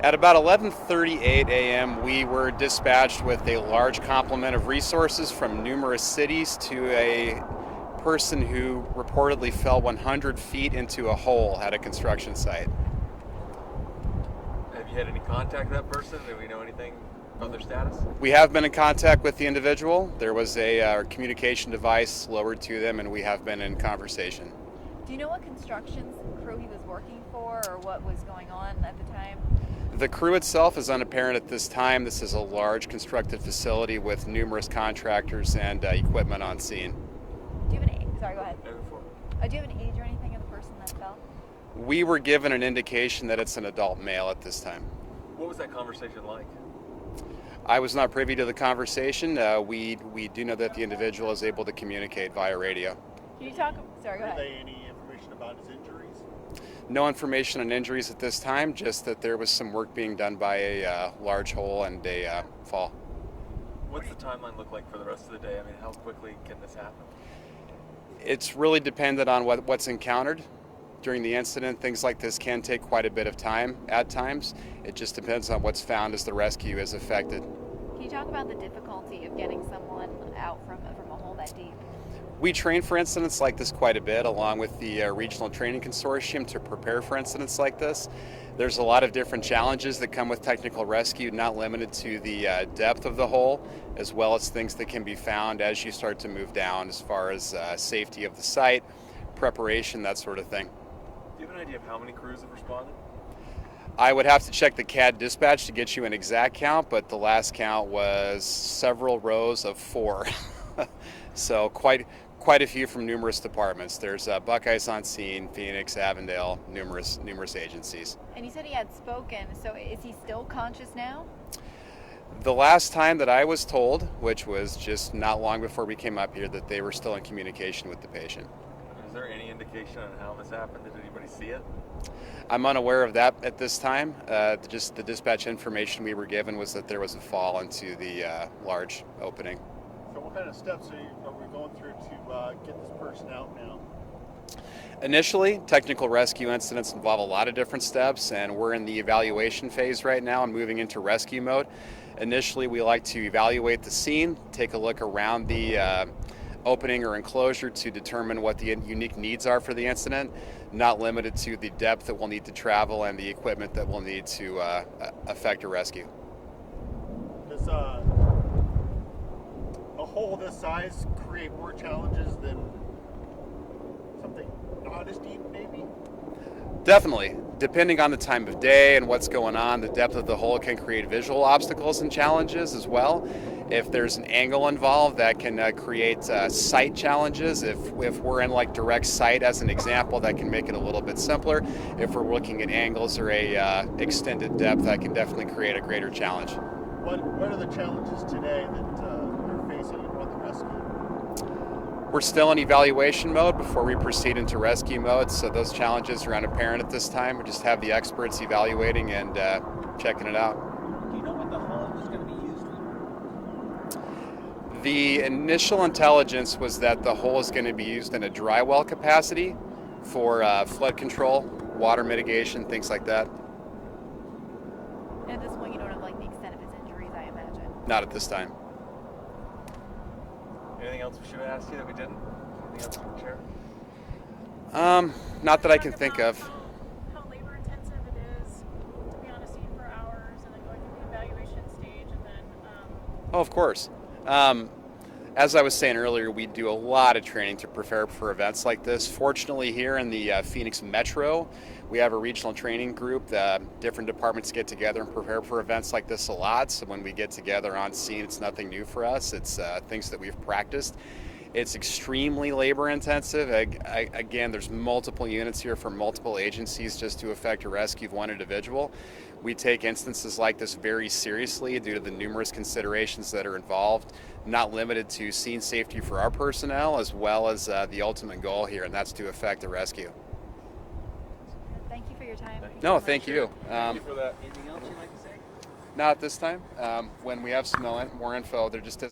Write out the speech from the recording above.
At about 11:38 a.m., we were dispatched with a large complement of resources from numerous cities to a person who reportedly fell 100 feet into a hole at a construction site. Have you had any contact with that person? Do we know anything about their status? We have been in contact with the individual. There was a communication device lowered to them, and we have been in conversation. Do you know what construction crew he was working for or what was going on at the time? The crew itself is unapparent at this time. This is a large constructed facility with numerous contractors and equipment on scene. Do you have an age? Sorry, go ahead. Do you have an age or anything of the person that fell? We were given an indication that it's an adult male at this time. What was that conversation like? I was not privy to the conversation. We do know that the individual is able to communicate via radio. Can you talk? Sorry, go Are ahead. there any information about his injuries? No information on injuries at this time, just that there was some work being done by a large hole and a fall. What's the timeline look like for the rest of the day? I mean, how quickly can this happen? It's really dependent on what's encountered during the incident. Things like this can take quite a bit of time at times. It just depends on what's found as the rescue is affected. Can you talk about the difficulty of getting someone out from a hole that deep? We train for incidents like this quite a bit, along with the Regional Training Consortium, to prepare for incidents like this. There's a lot of different challenges that come with technical rescue, not limited to the depth of the hole, as well as things that can be found as you start to move down, as far as safety of the site, preparation, that sort of thing. Do you have an idea of how many crews have responded? I would have to check the CAD dispatch to get you an exact count, but the last count was several rows of 4. So quite a few from numerous departments. There's Buckeyes on scene, Phoenix, Avondale, numerous agencies. And you said he had spoken, so is he still conscious now? The last time that I was told, which was just not long before we came up here, that they were still in communication with the patient. Is there any indication on how this happened? Did anybody see it? I'm unaware of that at this time. Just the dispatch information we were given was that there was a fall into the large opening. So what kind of steps are we going through to get this person out now? Initially, technical rescue incidents involve a lot of different steps, and we're in the evaluation phase right now and moving into rescue mode. Initially, we like to evaluate the scene, take a look around the opening or enclosure to determine what the unique needs are for the incident, not limited to the depth that we'll need to travel and the equipment that we'll need to effect a rescue. Does a hole this size create more challenges than something not as deep, maybe? Definitely. Depending on the time of day and what's going on, the depth of the hole can create visual obstacles and challenges as well. If there's an angle involved, that can create sight challenges. If we're in like direct sight as an example, that can make it a little bit simpler. If we're looking at angles or a extended depth, that can definitely create a greater challenge. What are the challenges today that you're facing on the rescue? We're still in evaluation mode before we proceed into rescue mode, so those challenges are unapparent at this time. We just have the experts evaluating and checking it out. Do you know what the hole is going to be used for? The initial intelligence was that the hole is going to be used in a dry well capacity for flood control, water mitigation, things like that. And at this point, you don't have like the extent of his injuries, I imagine. Not at this time. Anything else we should have asked you that we didn't? Anything else you can share? Not that I can think of. How labor intensive it is to be on a scene for hours and then going through the evaluation stage and then Oh, of course. As I was saying earlier, we do a lot of training to prepare for events like this. Fortunately, here in the Phoenix Metro, we have a regional training group. Different departments get together and prepare for events like this a lot. So when we get together on scene, it's nothing new for us. It's things that we've practiced. It's extremely labor intensive. Again, there's multiple units here from multiple agencies just to effect a rescue of one individual. We take instances like this very seriously due to the numerous considerations that are involved, not limited to scene safety for our personnel, as well as the ultimate goal here, and that's to effect a rescue. Thank you for your time. No, thank you. Thank you for that. Anything else you'd like to say? Not at this time. When we have some more info, there just